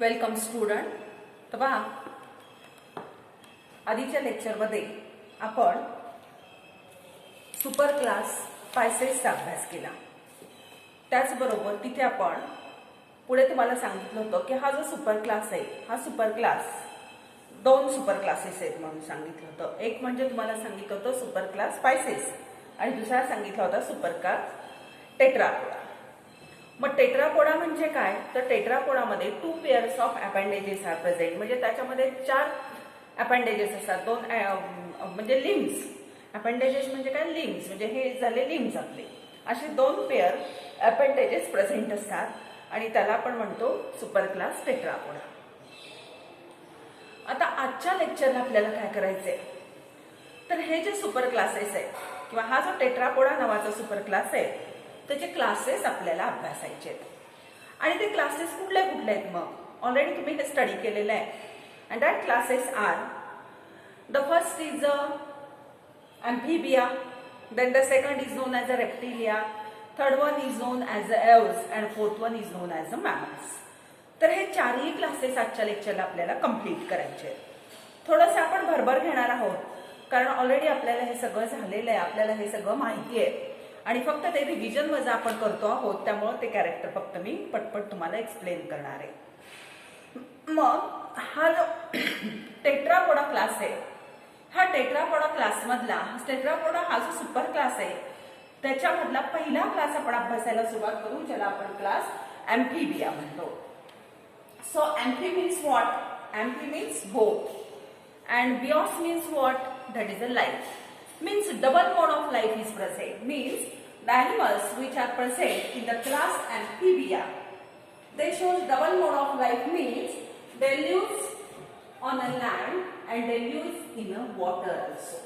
Welcome student. तर पहा, आधीच्या लेक्चरमध्ये आपण सुपर क्लास पायसेसचा अभ्यास केला. त्याचबरोबर तिथे आपण पुढे तुम्हाला सांगितलं होतं की हा जो सुपर क्लास आहे, हा सुपर क्लास दोन सुपर क्लासेस आहेत म्हणून सांगितलं होतं. एक म्हणजे तुम्हाला सांगितलं होतं सुपर क्लास पायसेस आणि दुसरा सांगितला होता सुपर क्लास टेट्रापोडा. मग टेट्रापोडा म्हणजे काय? तर टेट्रापोडामध्ये 2 pairs of appendages are present. म्हणजे त्याच्यामध्ये 4 अपेंडेजेस असतात, 2 म्हणजे लिम्स. अपेंडेजेस म्हणजे काय? लिम्स. म्हणजे हे झाले लिम्स आपले. असे 2 पेअर अपेंडेजेस प्रेझेंट असतात आणि त्याला आपण म्हणतो सुपर क्लास टेट्रापोडा. आता आजच्या लेक्चरला आपल्याला काय करायचंय, तर हे जे सुपर क्लासेस आहे किंवा हा जो टेट्रापोडा नावाचा सुपर क्लास आहे त्याचे क्लासेस आपल्याला अभ्यासायचे आहेत. आणि ते क्लासेस कुठले कुठले आहेत? मग ऑलरेडी तुम्ही हे स्टडी केलेलं आहे. And that classes are, the first is amphibian, then the second is known as a reptilia, third one is known as the aves and fourth one is known as the mammals. तर हे चारही classes आजच्या लेक्चरला आपल्याला complete करायचे आहेत. थोडंसं आपण भरभर घेणार आहोत कारण ऑलरेडी आपल्याला हे सगळं झालेलं आहे, आपल्याला हे सगळं माहिती आहे आणि फक्त ते रिव्हिजन वजा आपण करतो आहोत. त्यामुळे ते कॅरेक्टर फक्त मी पटपट तुम्हाला एक्सप्लेन करणार आहे. मग हा जो टेट्रापोडा क्लास आहे, हा टेट्रापोडा क्लासमधला टेट्रापोडा हा जो सुपर क्लास आहे त्याच्यामधला पहिला क्लास आपण अभ्यासायला सुरुवात करू, ज्याला आपण क्लास अँफिबिया म्हणतो. So amphi means what? Amphi means both and bios means what? That is a life. Means double mode of life is present. Means the animals which are present in the class Amphibia, they show double mode of life. Means they live on a land and they live in a water also.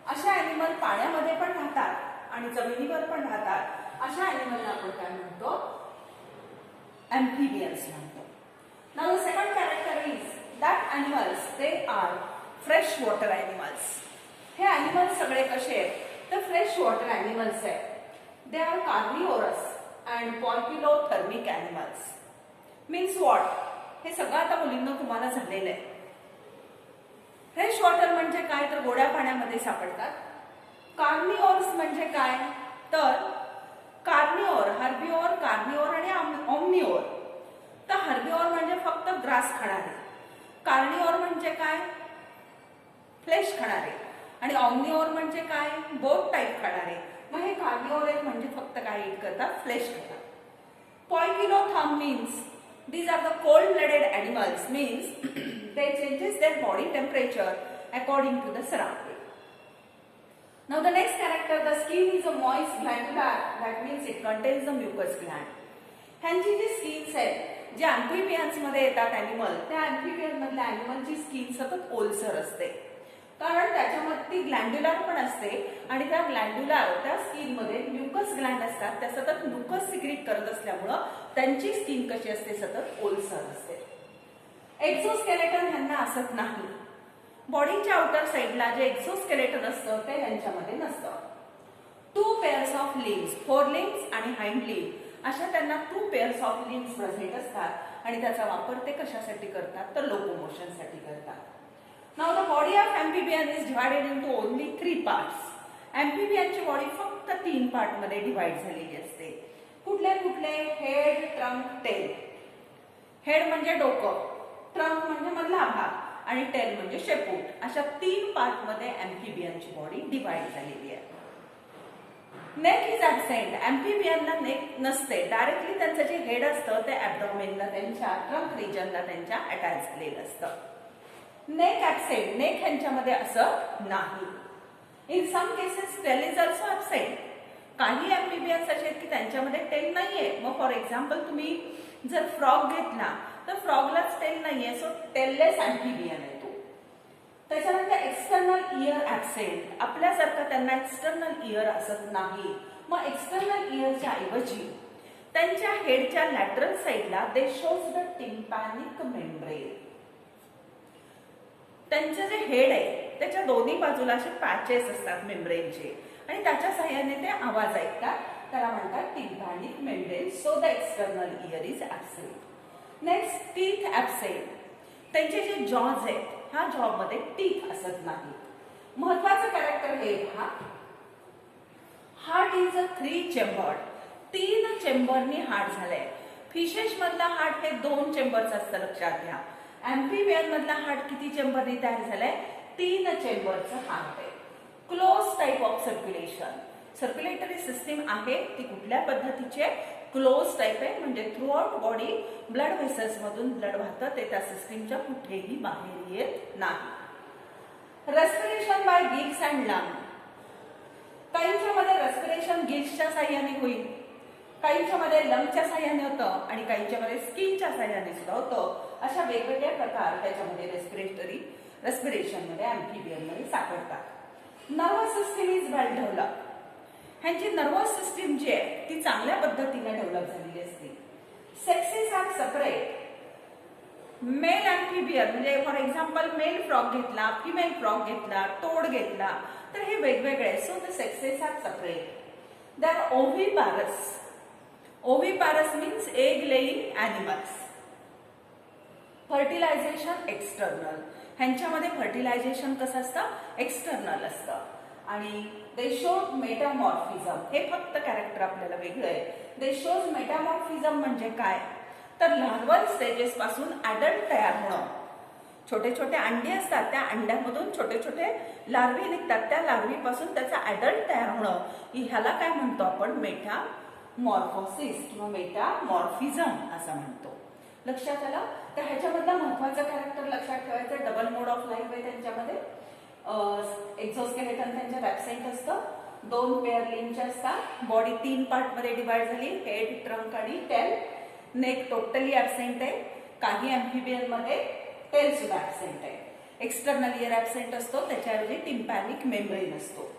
अशा animal पाण्यामध्ये पण राहतात आणि जमिनीवर पण राहतात. अशा ॲनिमलला आपण काय म्हणतो? Amphibians म्हणतो. Now the second character is that animals, they are fresh water animals. हे animals सगळे कसे आहेत? तर फ्रेश वॉटर ॲनिमल्स आहेत. They are carnivorous and poikilothermic animals. Means what? हे सगळं आता मुलींना तुम्हाला झालेलं आहे. फ्रेश वॉटर म्हणजे काय? तर गोड्या पाण्यामध्ये सापडतात. कार्निओर्स म्हणजे काय? तर कार्निओर, हर्बिओर, कार्निओर आणि ऑमनिओर. तर हर्बिओर म्हणजे फक्त ग्रास खाणारे, कार्निओर म्हणजे काय? फ्लेश खाणारे, आणि ऑमनिओर म्हणजे काय? बोट टाईप खाणारे. मग हे कार्निओर एक म्हणजे फक्त काय ईट करतात? फ्लेश खातात. पॉर्क्युलोथर्म means these are the cold blooded animals. Means they changes their body temperature according to the surrounding. Now the next character, the skin is a moist glandular, that means it contains the mucus gland. ह्यांची जी skins आहेत, जे अँफिबियन्स मध्ये येतात animal, त्या amphibian मधल्या ॲनिमलची skin सतत ओलसर असते कारण त्याच्यामध्ये ती ग्लँड्युलर पण असते आणि त्या ग्लँड्युलर त्या स्किन मध्ये म्युकस ग्लँड असतात. त्या सतत म्युकस सिक्रीट करत असल्यामुळं त्यांची स्किन कशी असते? सतत ओलसर असते. एक्झोस्केलेटन ह्यांना असत नाही. बॉडीच्या आउटर साइडला जे एक्झोस्केलेटन असतं ते ह्यांच्यामध्ये नसतं. 2 pairs of limbs, four limbs आणि हाइंड लिम्स, अशा त्यांना 2 पेअर्स ऑफ लिम्स प्रेझेंट असतात आणि त्याचा वापर ते कशासाठी करतात? तर लोकोमोशन साठी करतात. Now the body of amphibian is divided into only 3 parts. Amphibianची body फक्त 3 पार्ट मध्ये डिवाइड झालेली असते. कुठले कुठले? Head, trunk, tail. हेड म्हणजे डोकं, ट्रंक म्हणजे मधला भाग आणि टेल म्हणजे शेपूट. अशा 3 पार्ट मध्ये अँफिबियनची बॉडी डिवाइड झालेली आहे. Neck is absent. अँफिबियनला नेक नसते. डायरेक्टली त्यांचं जे हेड असतं ते ऍब्डोमेनला, त्यांच्या ट्रंक रिजनला त्यांच्या अटॅच झालेलं असतं. Neck absent. नेक ह्यांच्यामध्ये असत नाही. In some cases tail is also absent. काही अँफिबियन्स असे आहेत की त्यांच्यामध्ये टेल नाहीये. मग फॉर एक्झाम्पल तुम्ही जर फ्रॉग घेतला तर फ्रॉगलाच टेल नाहीये, सो टेललेस अँफिबियन आहे तो. त्याच्यानंतर एक्सटर्नल इयर ऍबसेंट. आपल्यासारखं त्यांना एक्सटर्नल इयर असत नाही. मग एक्सटर्नल इयरच्या ऐवजी त्यांच्या हेडच्या लॅटरल साइडला दे शोज द टिम्पॅनिक मेम्ब्रेन. त्यांचे जे हेड आहे त्याच्या दोन्ही बाजूला असे पॅचेस असतात मेम्ब्रेनचे आणि त्याच्या सहाय्याने ते आवाज ऐकतात. त्याला म्हणतात tympanic membrane. So the external ear is absent. Next teeth absent. त्यांचे जे जॉज आहेत ह्या जॉब मध्ये टीथ असत नाही. महत्वाचं कॅरेक्टर हे पहा. Heart is a 3 chambered. 3 चेंबरनी हार्ट झालंय. फिशेस मधला हार्ट हे 2 चेंबरचं असतं, लक्षात घ्या. अँफिबियन मधला हार्ट किती चेंबरनी तयार झालाय? 3 चेंबरचं हार्ट आहे. Close type of circulation. Circulatory system आहे ती कुठल्या पद्धतीचे? क्लोज टाइप आहे, म्हणजे through out body blood vessels मधून ब्लड वाहतं, ते त्या सिस्टीमच्या कुठेही बाहेर येत नाही. Respiration bye gills and lung. काहींच्या मध्ये रेस्पिरेशन गिल्सच्या साह्याने होईल, काहींच्या मध्ये लंगच्या साह्याने होतं आणि काहींच्या मध्ये स्किनच्या साह्याने सुद्धा होतं. अशा वेगवेगळ्या प्रकार त्याच्यामध्ये रेस्पिरेशन मध्ये अँफिबियन मध्ये सापडतात. Nervous system is well develop. ह्यांची नर्वस सिस्टीम जी आहे ती चांगल्या पद्धतीने डेव्हलप झालेली असते. Sexes are separate. Male amphibian म्हणजे फॉर एक्झाम्पल मेल फ्रॉग घेतला, फिमेल फ्रॉग घेतला, टोड घेतला, तर हे वेगवेगळे. So the sexes are separate. They are oviparous. Oviparous means egg laying animals. Fertilization external. ह्यांच्यामध्ये फर्टिलायझेशन कसं असतं? एक्सटर्नल असतं. आणि दे शोज मेटामॉर्फिझम. हे फक्त कॅरेक्टर आपल्याला वेगळं आहे. दे शोज मेटामॉर्फिझम म्हणजे काय? तर लार्वल स्टेजेस पासून ऍडल्ट तयार होणं. छोटे छोटे अंडी असतात, त्या अंड्यामधून छोटे छोटे लार्वी निघतात, त्या लार्वीपासून त्याचा ऍडल्ट तयार होणं, ह्याला काय म्हणतो आपण? मेटामॉर्फोसिस किंवा मेटामॉर्फिझम असं म्हणतो. लक्षात आलं? तर ह्याच्यामधलं महत्वाचं कॅरेक्टर लक्षात ठेवायचं. डबल मोड ऑफ लाईफ आहे त्यांच्यामध्ये. एक्झोस्केलेटन त्यांच्यात ऍब्सेंट असतं. 2 पेअर लिंबचे असतात. बॉडी 3 पार्ट मध्ये डिवाइड झाली. हेड, ट्रंक आणि टेल. नेक टोटली ऍब्सेंट आहे. काही अँफिबियन मध्ये टेल सुद्धा ऍब्सेंट आहे. एक्सटर्नल इयर ऍब्सेंट असतो, त्याच्याऐवजी टिम्पॅनिक मेम्ब्रेन असतो.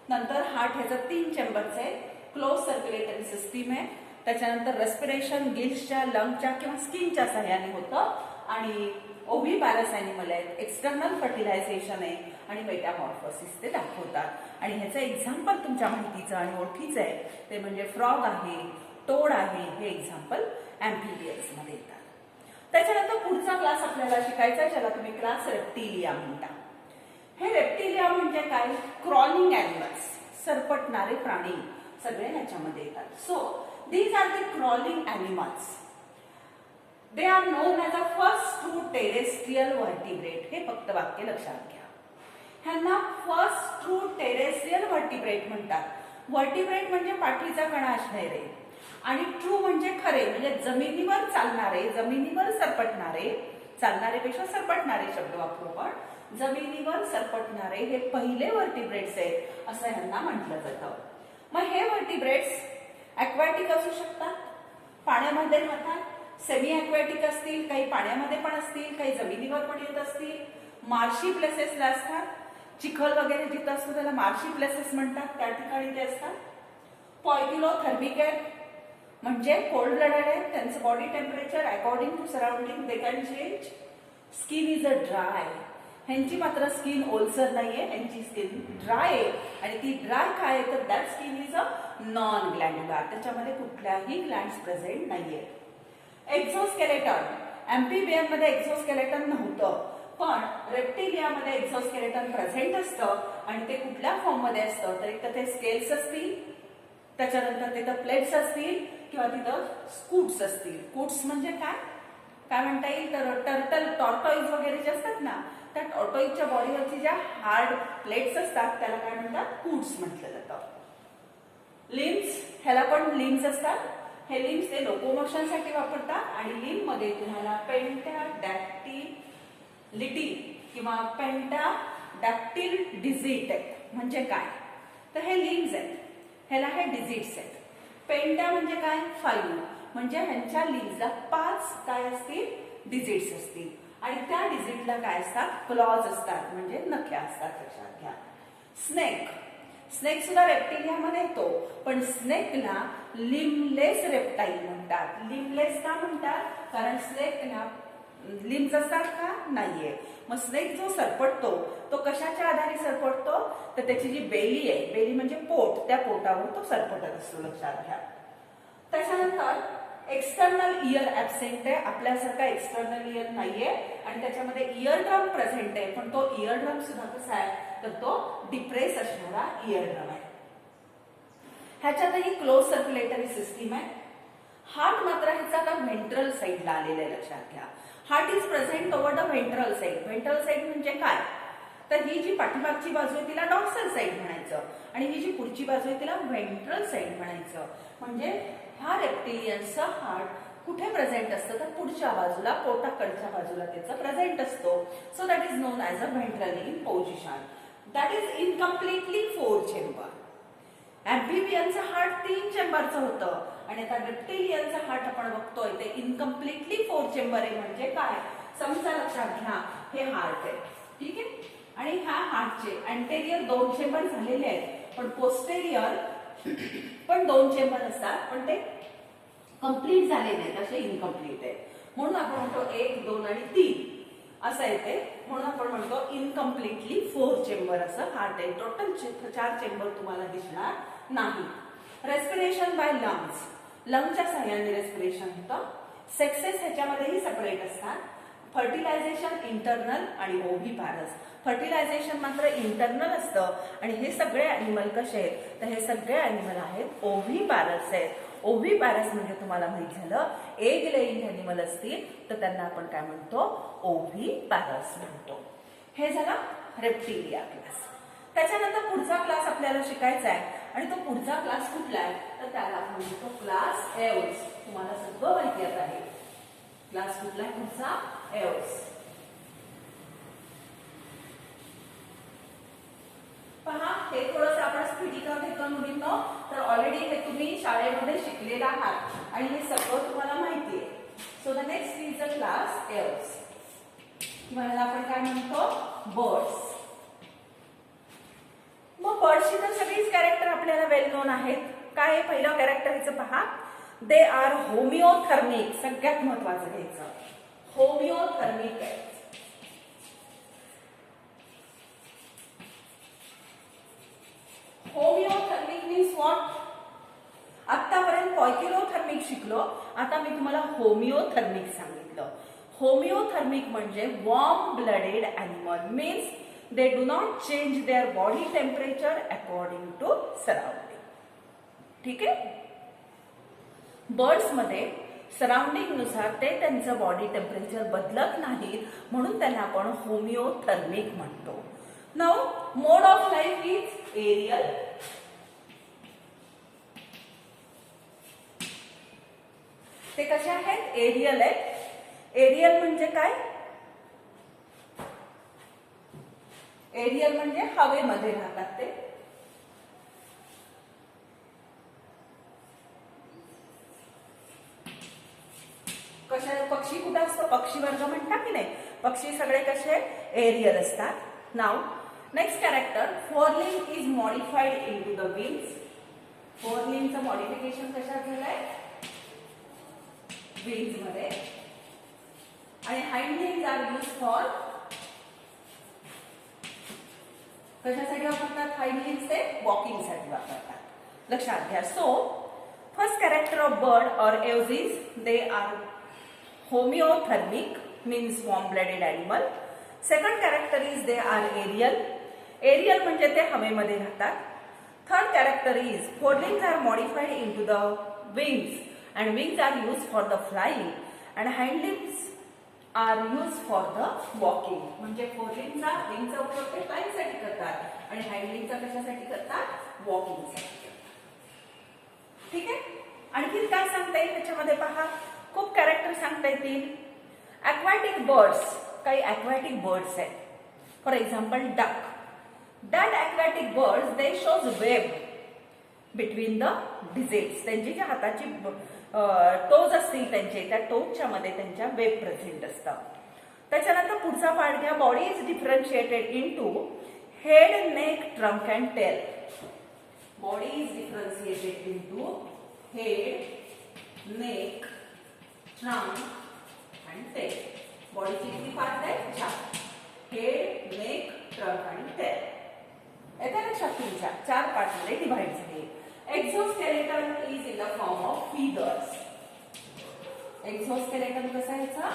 नंतर हार्ट ह्याचं 3 चेंबरचं आहे. क्लोज सर्क्युलेटरी सिस्टीम आहे. त्याच्यानंतर रेस्पिरेशन गिल्सच्या, लंगच्या किंवा स्किनच्या सहाय्याने होतं. आणि ओव्हिपॅरस ॲनिमल आहेत. एक्सटर्नल फर्टिलायझेशन आहे आणि मेटामॉर्फोसिस ते दाखवतात. आणि ह्याचं एक्झाम्पल तुमच्या माहितीचं आणि ओळखीचं आहे ते म्हणजे फ्रॉग आहे, टोड आहे. हे एक्झाम्पल अँफिबियन्स मध्ये येतात. त्याच्यानंतर पुढचा क्लास आपल्याला शिकायचा, ज्याला तुम्ही क्लास रेप्टिलिया म्हणता. हे रेप्टिलिया म्हणजे काय? Crawling animals. सरपटणारे प्राणी सगळे याच्यामध्ये येतात. So these are the crawling animals. They are known as a first true terrestrial vertebrate. हे फक्त वाक्य लक्षात घ्या. ह्यांना फर्स्ट ट्रू टेरेस्ट्रियल व्हर्टिब्रेट म्हणतात. व्हर्टिब्रेट म्हणजे पाठीचा कणा असणारे आणि ट्रू म्हणजे खरे, म्हणजे जमिनीवर चालणारे, जमिनीवर सरपटणारे. चालणारे पेक्षा सरपटणारे शब्द वापरू आपण. जमिनीवर सरपटणारे हे पहिले व्हर्टिब्रेट्स आहेत असं ह्यांना म्हटलं जातं. मग हे व्हर्टिब्रेट्स ॲक्वॅटिक असू शकतात, पाण्यामध्ये राहतात, सेमी ॲक्वॅटिक असतील, काही पाण्यामध्ये पण असतील, काही जमिनीवर पण येत असतील, मार्शी प्लेसेसला असतात. चिखल वगैरे जिथं असतो त्याला मार्शी प्लेसेस म्हणतात, त्या ठिकाणी ते असतात. पॉयकिलोथर्मिक आहेत म्हणजे कोल्ड ब्लडेड आहेत. त्यांचं body temperature according to surrounding they can change. Skin is a dry. ह्यांची मात्र स्किन ओलसर नाहीये, ह्यांची स्किन ड्राय आहे. आणि ती ड्राय काय आहे तर that skin is a non glandular. त्याच्यामध्ये कुठल्याही ग्लँड्स प्रेझेंट नाहीये. एक्झोस्केलेटन. अँफिबियन मध्ये एक्झोस्केलेटन नव्हतं, पण रेप्टिलियामध्ये एक्झोस्केलेटन प्रेझेंट असतं. आणि ते कुठल्या फॉर्म मध्ये असतं तर एक तर ते स्केल्स असतील, त्याच्यानंतर तिथं प्लेट्स असतील किंवा तिथं स्कूट्स असतील. कूट्स म्हणजे काय काय म्हणता येईल तर टर्टल, टॉर्टॉइज वगैरे जे असतात ना, त्या टॉर्टॉइजच्या बॉडीवरची ज्या हार्ड प्लेट्स असतात त्याला काय म्हणतात? कूट्स म्हटलं जातं. लिम्स, ह्याला पण लिम्स असतात. हे लिम्स ते लोकोमोशनसाठी वापरतात. आणि लिम्ब मध्ये तुम्हाला पेंटाडॅक्टिलिटी किंवा पेंटाडॅक्टिल डिजिट म्हणजे काय तर हे लिम्स आहेत, ह्याला हे डिजिट्स आहेत. पेंटा म्हणजे काय? 5 म्हणजे ह्यांच्या लिम्सला 5 काय असतील? डिजिट्स असतील. आणि त्या डिजिटला काय असतात? क्लॉज असतात म्हणजे नख्या असतात. लक्षात घ्या. स्नेक. स्नेक सुद्धा रेप्टिलियामध्ये येतो, पण स्नेकला लिमलेस रेप्टाईल म्हणतात. लिमलेस का म्हणतात? कारण स्नेकला लिम्स असतात का? नाहीये. मग स्नेक जो सरपटतो तो कशाच्या आधारे सरपटतो तर त्याची जी बेली आहे, बेली म्हणजे पोट, त्या पोटावर तो सरपटत असतो. लक्षात घ्या. त्याच्यानंतर एक्सटर्नल इयर ऍबसेंट आहे, आपल्यासारखा एक्सटर्नल इयर नाहीये आणि त्याच्यामध्ये इयर ड्रम प्रेझेंट आहे, पण तो इयर ड्रम सुद्धा कसा आहे तर तो डिप्रेस असणारा इयर ड्रम आहे. ह्याच्यातही क्लोज सर्क्युलेटरी सिस्टीम आहे. हार्ट मात्र ह्याचा आता व्हेंट्रल साईडला आलेला आहे, लक्षात घ्या. Heart is present over the ventral side. Ventral side म्हणजे काय, तर ही जी पाठीमागची बाजू आहे तिला डॉर्सल साईड म्हणायचं आणि ही जी पुढची बाजू आहे तिला व्हेंट्रल साईड म्हणायचं. म्हणजे ह्या रेप्टिलियनचा हार्ट कुठे प्रेझेंट असतं तर पुढच्या बाजूला, पोटाकडच्या बाजूला त्याचं प्रेझेंट असतो. So that is known as a ventrally in position. That is incompletely 4 chamber. ऍम्फिबियनचं हार्ट 3 चेंबरचं होतं आणि आता रेप्टिलियनचा हार्ट आपण बघतोय ते इनकम्प्लिटली 4 चेंबर आहे. म्हणजे काय, समजा लक्षात घ्या हे हार्ट आहे, ठीक आहे, आणि ह्या हार्टचे अँटेरियर 2 चेंबर झालेले आहेत, पण पोस्टेरियर पण 2 चेंबर असतात, पण ते कंप्लीट झाले नाहीत, असे इनकम्प्लीट आहे. म्हणून आपण म्हणतो 1, 2 आणि 3 असं येते. म्हणून आपण म्हणतो इनकम्प्लिटली 4 चेंबर असं हार्ट आहे. टोटल 4 चेंबर तुम्हाला दिसणार नाही. रेस्पिरेशन बाय लंग्स, लंगच्या सहाय्याने रेस्पिरेशन होतं. सेक्सेस ह्याच्यामध्येही सेपरेट असतात. फर्टिलायझेशन इंटरनल आणि ओव्हीपॅरस. फर्टिलायझेशन मात्र इंटरनल असतं आणि हे सगळे अॅनिमल कसे आहेत तर हे सगळे अॅनिमल आहेत ओव्हीपॅरस आहेत. ओव्हीपॅरस म्हणजे तुम्हाला माहित झालं एग लेइंग अॅनिमल असतील तर त्यांना आपण काय म्हणतो, ओव्हीपॅरस म्हणतो. हे झालं रेप्टिलिया क्लास. त्याच्यानंतर पुढचा क्लास आपल्याला शिकायचा आहे आणि तो पुढचा क्लास कुठला आहे तर त्याला आपण म्हणतो क्लास एव्स. तुम्हाला सगळं माहिती आहे क्लास कुठला आहे पुढचा, एव्स. पहा हे थोडंसं आपण स्फटिका घेतो मुलींनो, तर ऑलरेडी हे तुम्ही शाळेमध्ये शिकलेला आहात आणि हे सगळं तुम्हाला माहिती आहे. So the next is the class Aves. मला आपण काय म्हणतो, बर्ड्स. मग बर्ड्सची तर सगळीच कॅरेक्टर आपल्याला वेल नोन आहेत. काय आहे पहिलं कॅरेक्टर ह्याचं पहा, दे आर होमिओथर्मिक. सगळ्यात महत्वाचं घ्यायचं, होमिओथर्मिक आहे. होमिओथर्मिक मीन्स व्हॉट, आतापर्यंत पॉयकिलोथर्मिक शिकलो, आता मी तुम्हाला होमिओथर्मिक सांगितलं. होमिओथर्मिक म्हणजे warm blooded animal means they do not change their body temperature according to surrounding. ठीक आहे. बर्ड्स मध्ये सराउंडिंग नुसार ते त्यांचं बॉडी टेम्परेचर बदलत नाहीत, म्हणून त्यांना आपण होमिओथर्मिक म्हणतो. Now mode of life is aerial. ते कसे आहेत, एरियल आहेत. एरियल म्हणजे काय, एरियल म्हणजे हवेमध्ये राहतात ते. कशा, पक्षी कुठे असतो, पक्षी वर्ग म्हणता की नाही, पक्षी सगळे कसे एरियल असतात. Now next character, forelimb is modified into the wings. फोरलिंगचं मॉडिफिकेशन कशात झालंय, विंग्स मध्ये. आणि hind limbs are use for, कशासाठी वापरतात हाइंड लिंग्स, ते वॉकिंग साठी वापरतात, लक्षात घ्या. So first character of bird और aves is they are homeothermic means warm blooded animal. Second character is they are aerial. Aerial म्हणजे ते हवेमध्ये राहतात. Third character is forelimbs are modified into the wings and wings are use for the flying and hind limbs are use for the walking. म्हणजे फोरलिंगचा विंगचा उपयोग ते flying साठी करतात आणि हाइंडलिंगचा कशासाठी करतात, वॉकिंग साठी करतात. ठीक आहे. आणखी काय सांगता येईल त्याच्यामध्ये पहा, खूप कॅरेक्टर सांगता येतील. अक्वॅटिक बर्ड्स, काही अक्वॅटिक बर्ड्स आहेत. For example duck. That aquatic birds they shows web between the digits. त्यांची ज्या हाताची टोज असतील त्यांचे, त्या टोजच्या मध्ये त्यांच्या वेब प्रेझेंट असतात. त्याच्यानंतर पुढचा पार्ट घ्या, body is differentiated into head, neck, trunk and tail. Body is differentiated into head, neck, trunk and tail. बॉडीचे किती पार्ट आहेत, 4. हेड, नेक, ट्रंक आणि टेल. येत्या लक्षात तुमच्या 4 पार्ट मध्ये डिव्हाइड झाले. Exoskeleton is in the form of feathers. Exoskeleton कसा यायचा?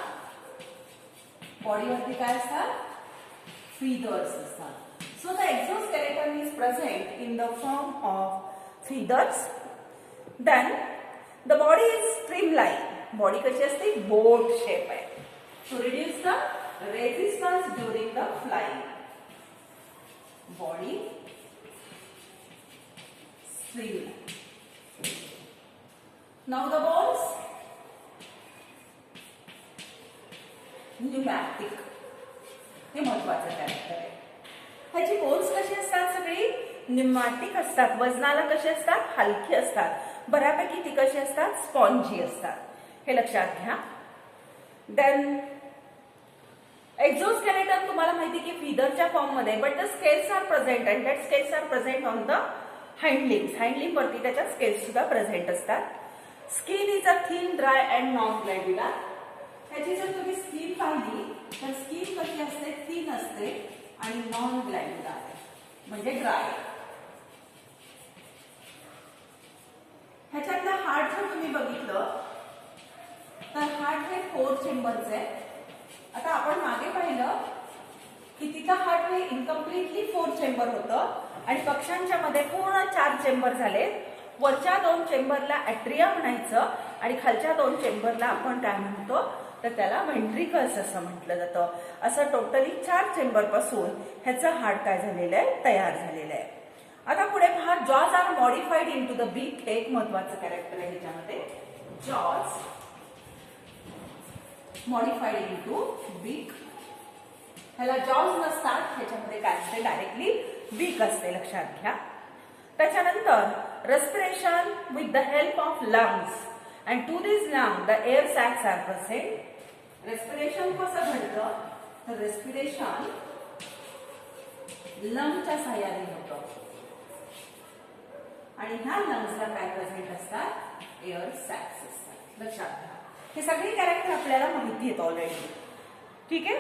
बॉडीवरती काय असतात? फीदर्स असतात. So the exoskeleton is present in the form of feathers. Then the body is streamline. Body कशी असते? बोट शेप आहे. To reduce the resistance during the flying. Body streamline. Now the bones, pneumatic. हे महत्वाचं character आहे. ह्याची bones कशी असतात? सगळी न्यूमॅटिक असतात. वजनाला कशी असतात? हलकी असतात. बऱ्यापैकी ती कशी असतात? स्पॉन्जी असतात. हे लक्षात घ्या. देन एक्झोस्केलेटन तुम्हाला माहिती की फीदरच्या फॉर्म मध्ये, but the scales are present and that scales are present on the hindlimbs. Hindlimb वरती त्याच्या स्केल्स सुद्धा प्रेझेंट असतात. Skin is a thin, dry and non glandular. ह्याची जर तुम्ही स्किन पाहिली तर स्किन कशी असते? थिन असते आणि नॉन ग्लॅन्ड्युलर आहे, म्हणजे ड्राय. ह्याच्यातला हार्ट जर तुम्ही बघितलं तर हार्ट हे 4 चेंबरचे आहे. आता आपण मागे पाहिलं की तिचा हार्ट हे इनकम्प्लिटली 4 चेंबर होतं आणि पक्ष्यांच्या मध्ये पूर्ण 4 चेंबर झाले. वरच्या 2 चेंबरला ॲट्रिया म्हणायचं आणि खालच्या 2 चेंबरला आपण काय म्हणतो तर त्याला व्हेंट्रिकल्स असं म्हटलं जातं. असं टोटली 4 चेंबर पासून ह्याचं हार्ट काय झालेलं आहे? तयार झालेलं आहे. आता पुढे पहा. Jaws are modified in to the beak. हे एक महत्वाचं कॅरेक्टर आहे ह्याच्यामध्ये. जॉज मॉडिफाईड इन टू बीक. ह्याला जॉज नसतात, ह्याच्यामध्ये काय असते? डायरेक्टली बीक असते, लक्षात घ्या. त्याच्यानंतर respiration with the help of lungs, and to these lungs the air sacs are present. Respiration कसं घडतं? तर respiration लंगच्या सहाय्याने होतं आणि ह्या लंग्सला काय प्रेझेंट असतात? एअर सॅक्स असतात, लक्षात घ्या. हे सगळे कॅरेक्टर आपल्याला माहिती आहेत ऑलरेडी, ठीक आहे.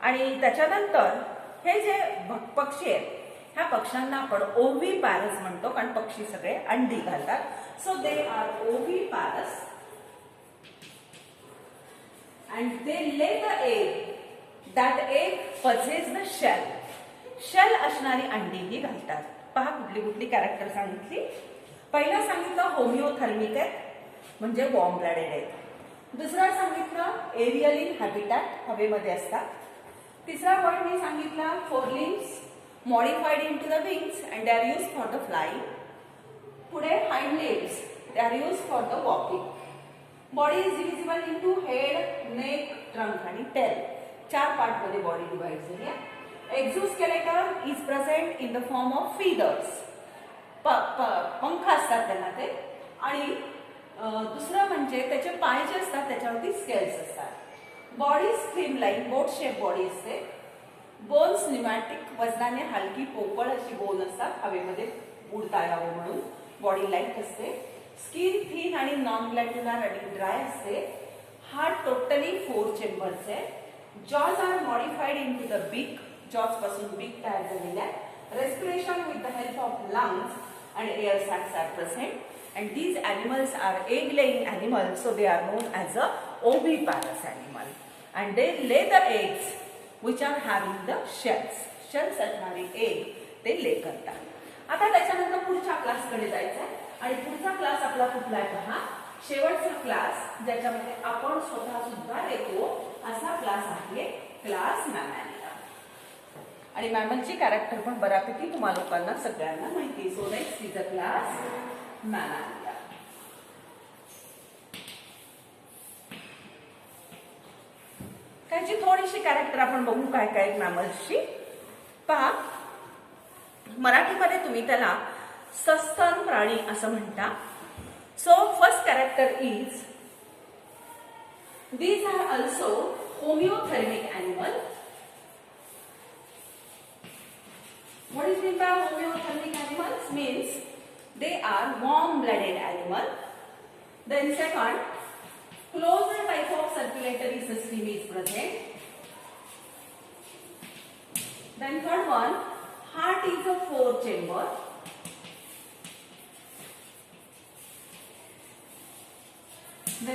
आणि त्याच्यानंतर हे जे पक्षी आहेत ह्या पक्ष्यांना आपण ओव्ही पॅरस म्हणतो, कारण पक्षी सगळे अंडी घालतात. So they are oviparous and they lay the egg. That egg possess the shell. Shell असणारी अंडी ही घालतात. पहा कुठली कुठली कॅरेक्टर सांगितली. पहिला सांगितलं होमिओथर्मिक आहेत, म्हणजे वॉर्म ब्लडेड आहेत. दुसरा सांगितलं एरियल इन हॅबिटॅट, हवेमध्ये असतात. तिसरा वर्ड मी सांगितला forelimbs modified into the wings and they are used for the flying. पुढे hind limbs, they are used for the walking. Body is divisible into head, neck, trunk आणि tail. 4 part मध्ये body divide झाली आहे. Exoskeleton is present in the form of feathers. पंख असतात त्यांना ते. आणि दुसरं म्हणजे त्याचे पाय जे असतात त्याच्यावरती स्केल्स असतात. बॉडी स्ट्रीमलाइन, बोट शेप बॉडी असते. बोन्स न्यूमॅटिक, वजनाने हलकी पोकळ अशी बोन असतात, हवेमध्ये उडता यावं म्हणून. बॉडी लाईट असते. स्किन थिन आणि नॉन ग्लॅन्ड्युलर आणि ड्राय असते. हार्ट टोटली 4 चेंबरचे. Jaws are modified in to the beak. Jaws पासून बीक तयार झालेला आहे. Respiration with the help of lungs and air sacs are present. And these animals are egg laying animals, so they are known as a oviparous animal. And they lay the eggs which are having the shells. Shells असणारे egg ते ले करतात. आता त्याच्यानंतर पुढच्या क्लासकडे जायचं आहे आणि पुढचा क्लास आपला कुठला आहे पहा. शेवटचा क्लास ज्याच्यामध्ये आपण स्वतः सुद्धा येतो असा क्लास आहे क्लास मॅमॅलिया. आणि मॅमलची कॅरेक्टर पण बऱ्यापैकी तुम्हा लोकांना सगळ्यांना माहिती. So next is a class mammalia. त्याची थोडीशी कॅरेक्टर आपण बघू काय काय मॅमल्सची. पहा, मराठीमध्ये तुम्ही त्याला सस्तन प्राणी असं म्हणता. So first character is these are also homeothermic animal. What is mean by homeothermic animals? Means they are warm blooded animal. Then second, closer type of circulatory system is present. Then third one, heart is a 4 chamber. The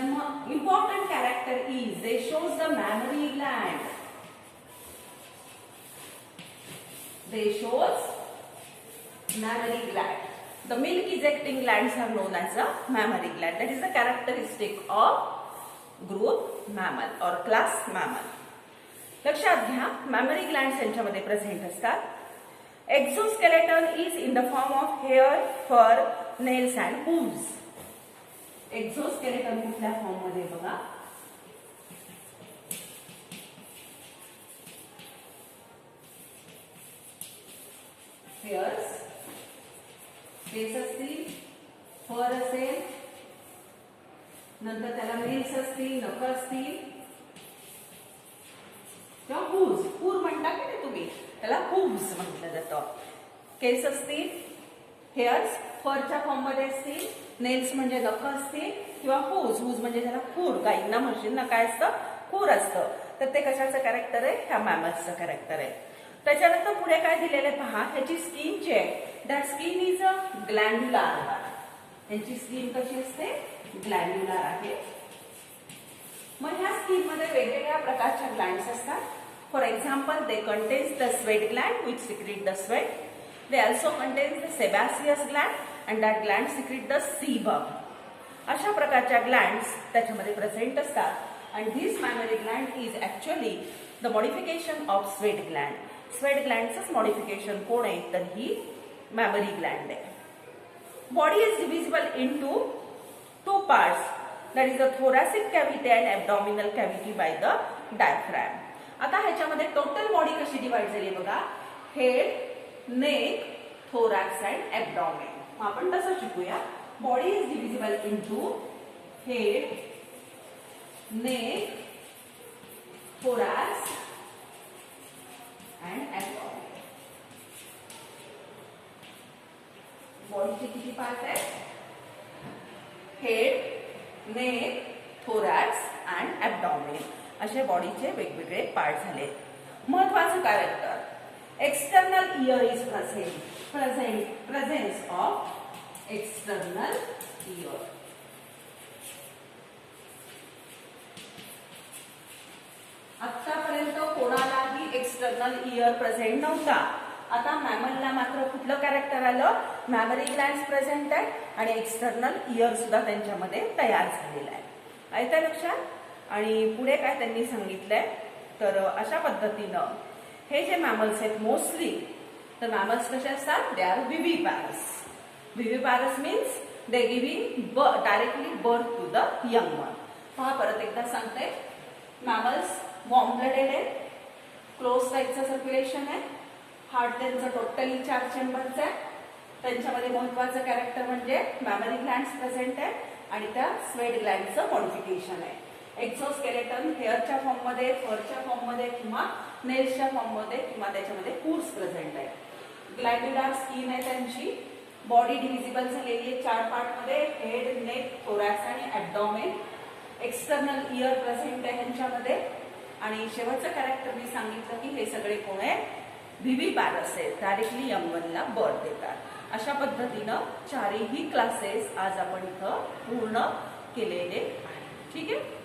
important character is they shows the mammary gland. They shows mammary gland. The milk ejecting glands are known as a mammary gland. That is the characteristic of group mammal or class mammal. लक्षात घ्या mammary glands यांच्यामध्ये present असतात. Exoskeleton is in the form of hair, fur, nails and hooves. Exoskeleton कुठल्या form मध्ये बघा. Hairs, केस असतील, fur असेल, नंतर त्याला नेल्स असतील, नख असतील, किंवा हूव्स, हूर म्हणता की नाही तुम्ही, त्याला हूव्स म्हटलं जातं. केस असतील, हेअर्स फरच्या फॉर्म मध्ये असतील, नेल्स म्हणजे नख असतील, किंवा हूज, हूज म्हणजे त्याला खूर, गाईंना म्हशींना काय असतं, खूर असतं. तर ते कशाचं कॅरेक्टर आहे, ह्या मॅमल्सचं कॅरेक्टर आहे. त्याच्यानंतर पुढे काय दिलेलं आहे पहा, ह्याची स्किन जी आहे, दॅट स्किन इज अ ग्लॅन्ड्युलर. ह्यांची स्किन कशी असते, ग्लॅन्ड्युलर आहे. मग ह्या स्किन मध्ये वेगवेगळ्या प्रकारच्या ग्लँड्स असतात. For example, they contains the sweat gland which secrete the sweat. They also contains the sebaceous gland and that gland secrete the sebum. अशा प्रकारच्या ग्लँड्स त्याच्यामध्ये प्रेझेंट असतात. And this mammary gland is actually the modification of sweat gland. Sweat ग्लँडचंच modification कोण आहे, तर ही mammary gland आहे. Body is divisible into two parts, that is the thoracic cavity and abdominal cavity by the diaphragm. आता ह्याच्यामध्ये total body कशी divide झाली बघा, head, neck, thorax and abdomen. मग आपण तसं शिकूया. Body is divisible into head, neck, thorax and abdomen. बॉडीचे किती पार्ट आहेत, head, neck, thorax and abdomen असे बॉडीचे वेगवेगळे पार्ट झाले. महत्वाचं character, external ear is presence of external ear. आतापर्यंत कोणालाही एक्सटर्नल इयर प्रेझेंट नव्हता. आता मॅमलला मात्र कुठलं कॅरेक्टर आलं, मॅमरी ग्लँड्स प्रेझेंट आहे आणि एक्सटर्नल इयर सुद्धा त्यांच्यामध्ये तयार झालेला आहे. आहे त्या लक्षात. आणि पुढे काय त्यांनी सांगितलंय, तर अशा पद्धतीनं हे जे मॅमल्स आहेत मोस्टली, तर मॅमल्स कसे असतात, they are viviparous. Viviparous means they giving directly birth to the young one. पहा परत एकदा सांगते, मॅमल्स वॉर्म ब्लडेड आहे, क्लोज टाईपचं सर्क्युलेशन आहे, हार्ट त्यांचं टोटली 4 चेंबरचं आहे. त्यांच्यामध्ये महत्वाचं कॅरेक्टर म्हणजे मॅमरी ग्लँड्स प्रेझेंट आहे आणि त्या स्वेट ग्लँडचं मॉडिफिकेशन आहे. एक्झोस्केलेटन हेअरच्या फॉर्ममध्ये, फरच्या फॉर्ममध्ये किंवा नेल्सच्या फॉर्ममध्ये किंवा त्याच्यामध्ये हूर्स प्रेझेंट आहे. ग्लॅन्ड्युलर स्किन आहे त्यांची. बॉडी डिव्हिजिबल झालेली आहे 4 पार्टमध्ये, हेड, नेक, थोरॅक्स आणि ॲब्डॉमेन. एक्सटर्नल इयर प्रेझेंट आहे ह्यांच्यामध्ये. आणि शेवटचं कॅरेक्टर मी सांगितलं की हे सगळे कोण आहे, विव्हिपॅरस आहेत, डायरेक्टली यंग वनला बर्थ देतात. अशा पद्धतीनं 4ही क्लासेस आज आपण इथं पूर्ण केलेले आहेत. ठीक आहे.